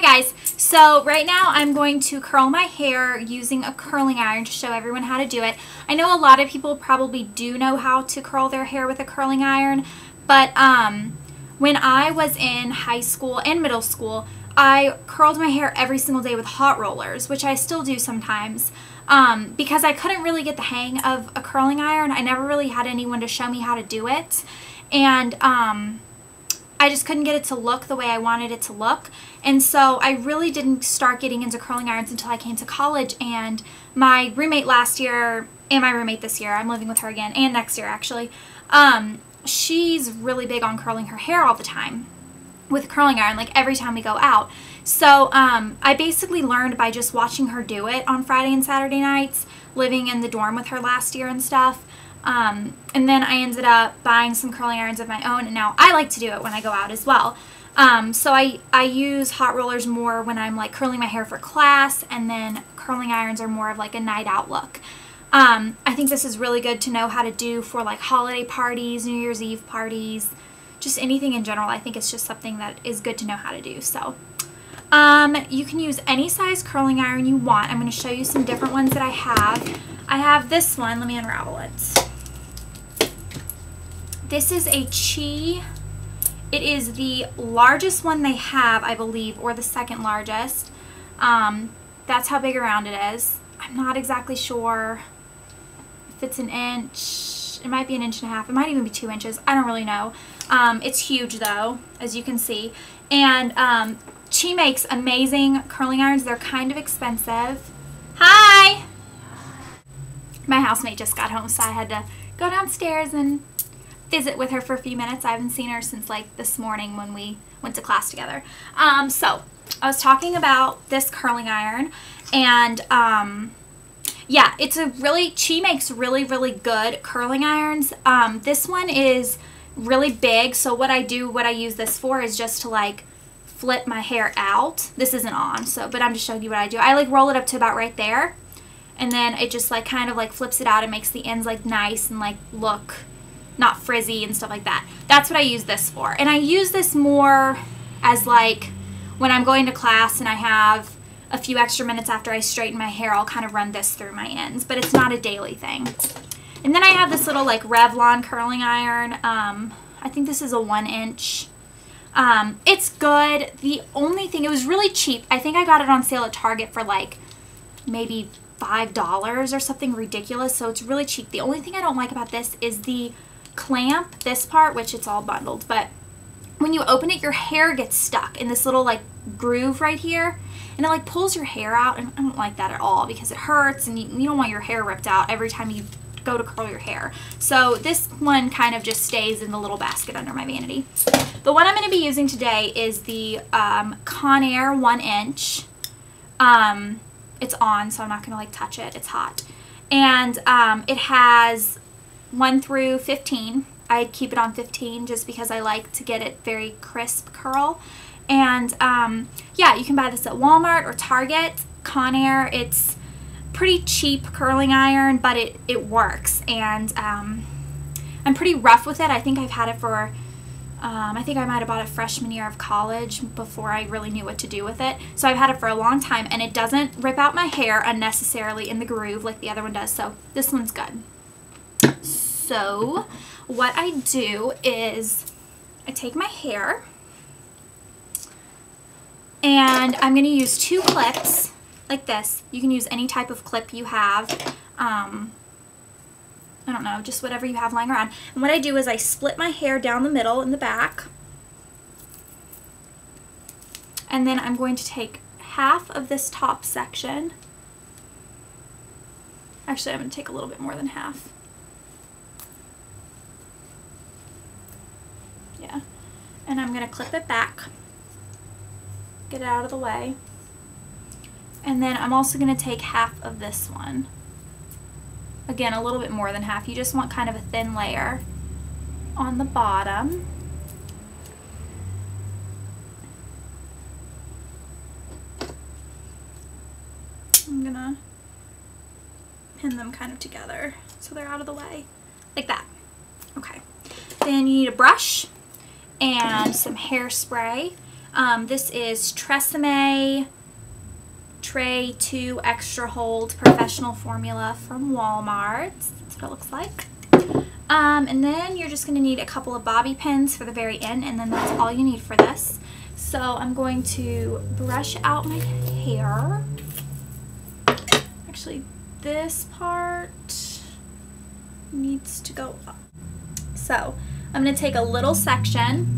Hi guys, so right now I'm going to curl my hair using a curling iron to show everyone how to do it. I know a lot of people probably do know how to curl their hair with a curling iron, but when I was in high school and middle school, I curled my hair every single day with hot rollers, which I still do sometimes, because I couldn't really get the hang of a curling iron. I never really had anyone to show me how to do it, and I just couldn't get it to look the way I wanted it to look. And so I really didn't start getting into curling irons until I came to college. And my roommate last year and my roommate this year, I'm living with her again, and next year actually, she's really big on curling her hair all the time with a curling iron, like every time we go out. So I basically learned by just watching her do it on Friday and Saturday nights, living in the dorm with her last year and stuff. And then I ended up buying some curling irons of my own, and now I like to do it when I go out as well. So I use hot rollers more when I'm like curling my hair for class, and then curling irons are more of like a night out look. I think this is really good to know how to do for like holiday parties, New Year's Eve parties, just anything in general. I think it's just something that is good to know how to do. So you can use any size curling iron you want. I'm going to show you some different ones that I have. I have this one. Let me unravel it. This is a Chi. It is the largest one they have, I believe, or the second largest. That's how big around it is. I'm not exactly sure if it's an inch. It might be an inch and a half. It might even be 2 inches. I don't really know. It's huge though, as you can see. And Chi makes amazing curling irons. They're kind of expensive. Hi! My housemate just got home, so I had to go downstairs and visit with her for a few minutes. I haven't seen her since like this morning when we went to class together. So I was talking about this curling iron, and yeah, it's a really, Chi makes really good curling irons. This one is really big, so what I use this for is just to like flip my hair out. This isn't on, so, but I'm just showing you what I do. I like roll it up to about right there, and then it just like kind of like flips it out and makes the ends like nice and like look not frizzy and stuff like that. That's what I use this for. And I use this more as like when I'm going to class and I have a few extra minutes after I straighten my hair, I'll kind of run this through my ends, but it's not a daily thing. And then I have this little like Revlon curling iron. I think this is a 1 inch. It's good. The only thing, it was really cheap. I think I got it on sale at Target for like maybe $5 or something ridiculous, so it's really cheap. The only thing I don't like about this is the clamp, this part, which it's all bundled, but when you open it, your hair gets stuck in this little like groove right here, and it like pulls your hair out, and I don't like that at all because it hurts, and you don't want your hair ripped out every time you go to curl your hair. So this one kind of just stays in the little basket under my vanity. The one I'm going to be using today is the Conair 1 inch. It's on, so I'm not going to like touch it. It's hot. And it has 1 through 15. I keep it on 15 just because I like to get it very crisp curl. And yeah, you can buy this at Walmart or Target. Conair, it's pretty cheap curling iron, but it works. And I'm pretty rough with it. I think I've had it for, I think I might have bought it freshman year of college before I really knew what to do with it. So I've had it for a long time, and it doesn't rip out my hair unnecessarily in the groove like the other one does. So this one's good. So what I do is I take my hair, and I'm going to use 2 clips like this. You can use any type of clip you have. I don't know, just whatever you have lying around. And what I do is I split my hair down the middle in the back, and then I'm going to take half of this top section. Actually, I'm going to take a little bit more than half. Yeah, and I'm going to clip it back, get it out of the way, and then I'm also going to take half of this one. Again, a little bit more than half. You just want kind of a thin layer on the bottom. I'm going to pin them kind of together so they're out of the way, like that. Okay, then you need a brush and some hairspray. This is Tresemme Tray 2 Extra Hold Professional Formula from Walmart. That's what it looks like. And then you're just going to need a couple of bobby pins for the very end, and then that's all you need for this. So I'm going to brush out my hair. Actually, this part needs to go up. So I'm going to take a little section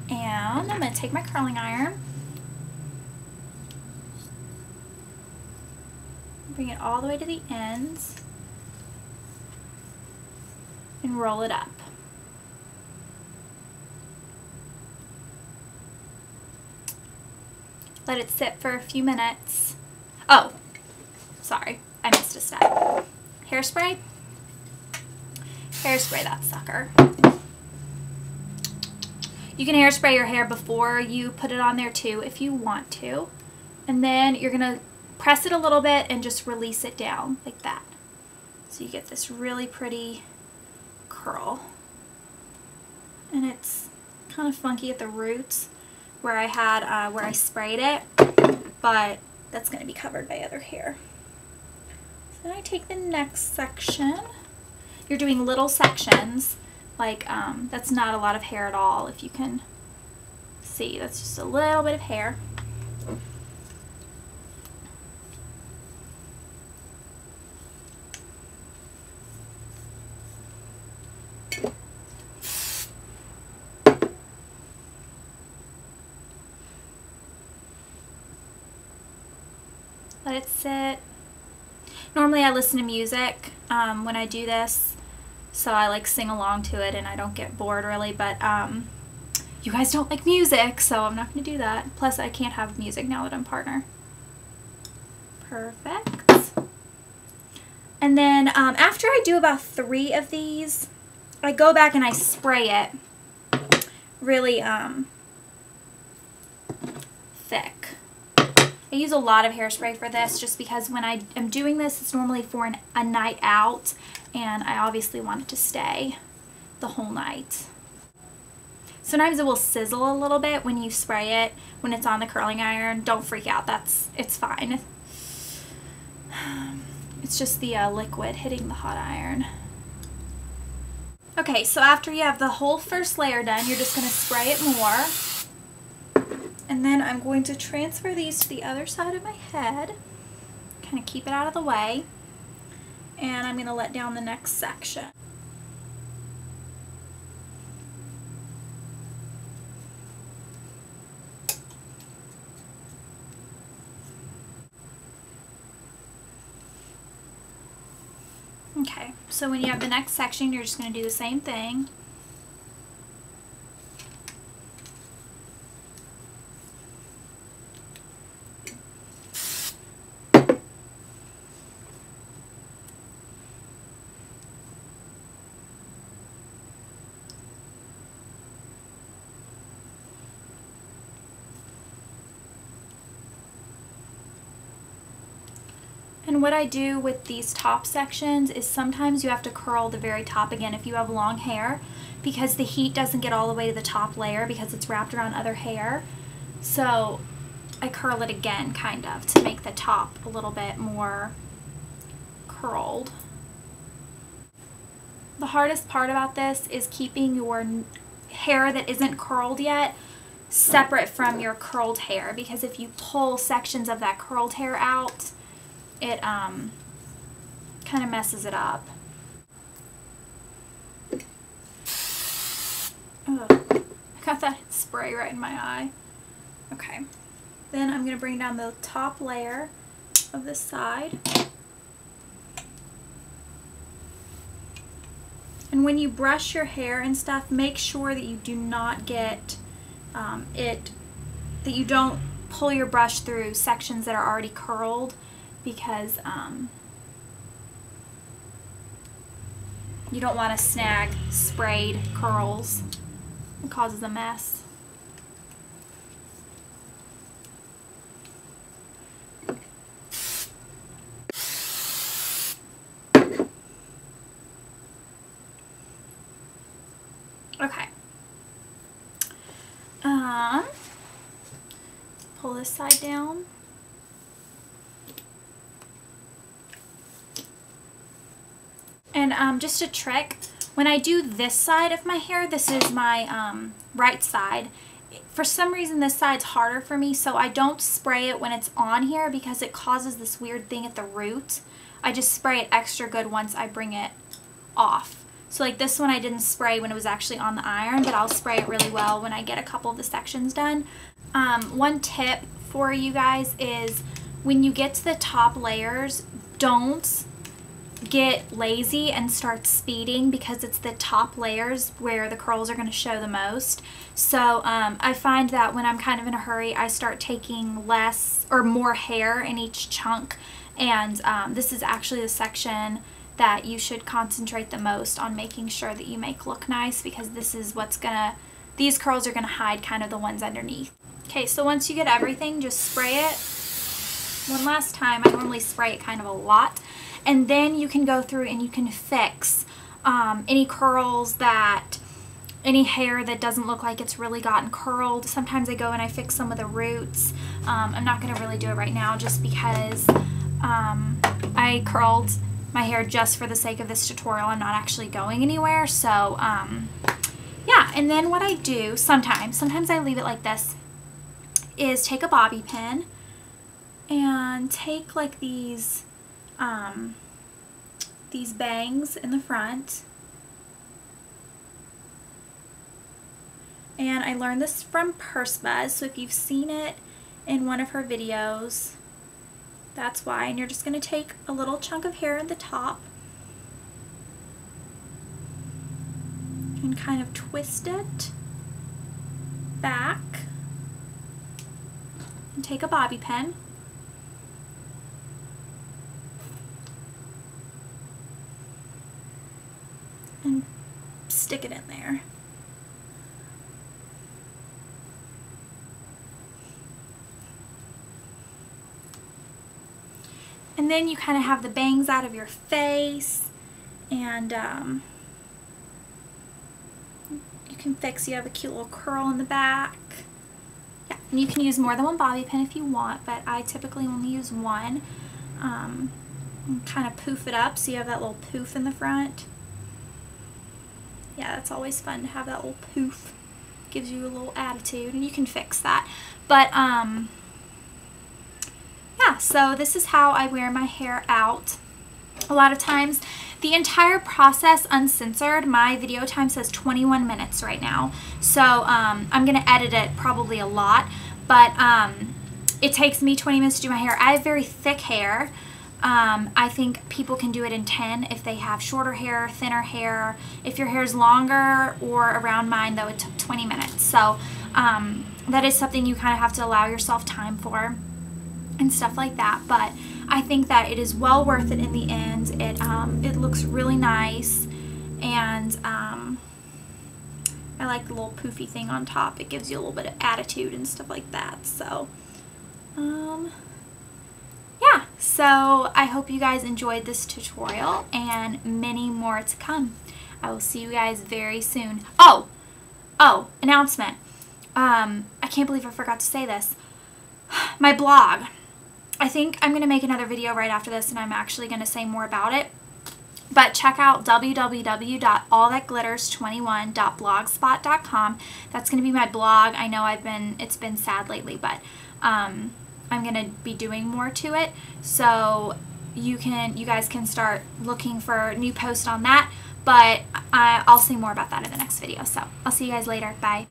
and I'm going to take my curling iron, bring it all the way to the ends, and roll it up. Let it sit for a few minutes. Oh, sorry, I missed a step. Hairspray? Hairspray that sucker. You can hairspray your hair before you put it on there too if you want to. And then you're going to press it a little bit and just release it down like that. So you get this really pretty curl. And it's kind of funky at the roots where I had where I sprayed it, but that's going to be covered by other hair. So then I take the next section. You're doing little sections, like that's not a lot of hair at all. If you can see, that's just a little bit of hair. Let it sit. Normally I listen to music when I do this, so I like sing along to it and I don't get bored really, but you guys don't like music, so I'm not going to do that. Plus I can't have music now that I'm partner. Perfect. And then after I do about 3 of these, I go back and I spray it really thick. I use a lot of hairspray for this just because when I am doing this, it's normally for a night out, and I obviously want it to stay the whole night. Sometimes it will sizzle a little bit when you spray it when it's on the curling iron. Don't freak out, it's fine. It's just the liquid hitting the hot iron. Okay, so after you have the whole first layer done, you're just going to spray it more. And then I'm going to transfer these to the other side of my head, kind of keep it out of the way, and I'm going to let down the next section. Okay, so when you have the next section, you're just going to do the same thing. And what I do with these top sections is sometimes you have to curl the very top again if you have long hair, because the heat doesn't get all the way to the top layer because it's wrapped around other hair. So I curl it again kind of to make the top a little bit more curled. The hardest part about this is keeping your hair that isn't curled yet separate from your curled hair, because if you pull sections of that curled hair out, it kind of messes it up. Ugh, I got that spray right in my eye. Okay, then I'm going to bring down the top layer of this side. And when you brush your hair and stuff, make sure that you do not get that you don't pull your brush through sections that are already curled, because you don't want to snag sprayed curls. It causes a mess. pull this side down. And just a trick, when I do this side of my hair, this is my right side. For some reason this side's harder for me, so I don't spray it when it's on here because it causes this weird thing at the root. I just spray it extra good once I bring it off. So like this one I didn't spray when it was actually on the iron, but I'll spray it really well when I get a couple of the sections done. One tip for you guys is when you get to the top layers, don't get lazy and start speeding because it's the top layers where the curls are going to show the most. So I find that when I'm kind of in a hurry, I start taking less or more hair in each chunk, and this is actually the section that you should concentrate the most on making sure that you make look nice, because this is what's gonna, these curls are gonna hide kind of the ones underneath. Okay, so once you get everything, just spray it one last time. I normally spray it kind of a lot. And then you can go through and you can fix any curls that, any hair that doesn't look like it's really gotten curled. Sometimes I go and I fix some of the roots. I'm not going to really do it right now just because I curled my hair just for the sake of this tutorial. I'm not actually going anywhere. So yeah, and then what I do sometimes I leave it like this, is take a bobby pin and take like these bangs in the front. And I learned this from Purse Buzz, so if you've seen it in one of her videos, that's why. And you're just going to take a little chunk of hair at the top and kind of twist it back and take a bobby pin. And stick it in there. And then you kind of have the bangs out of your face, and you can fix, you have a cute little curl in the back. Yeah, and you can use more than one bobby pin if you want, but I typically only use one. And kind of poof it up so you have that little poof in the front. Yeah, that's always fun to have that little poof. Gives you a little attitude, and you can fix that. But yeah, so this is how I wear my hair out. A lot of times, the entire process uncensored, my video time says 21 minutes right now. So I'm going to edit it probably a lot, but it takes me 20 minutes to do my hair. I have very thick hair. I think people can do it in 10 if they have shorter hair, thinner hair. If your hair is longer or around mine, though, it took 20 minutes. So that is something you kind of have to allow yourself time for and stuff like that. But I think that it is well worth it in the end. It looks really nice, and I like the little poofy thing on top. It gives you a little bit of attitude and stuff like that. So yeah, so I hope you guys enjoyed this tutorial, and many more to come. I will see you guys very soon. Oh, announcement. I can't believe I forgot to say this. My blog. I think I'm going to make another video right after this, and I'm actually going to say more about it. But check out www.allthatglitters21.blogspot.com. That's going to be my blog. I know it's been sad lately, but I'm going to be doing more to it. So you guys can start looking for new posts on that. But I'll say more about that in the next video. So I'll see you guys later. Bye.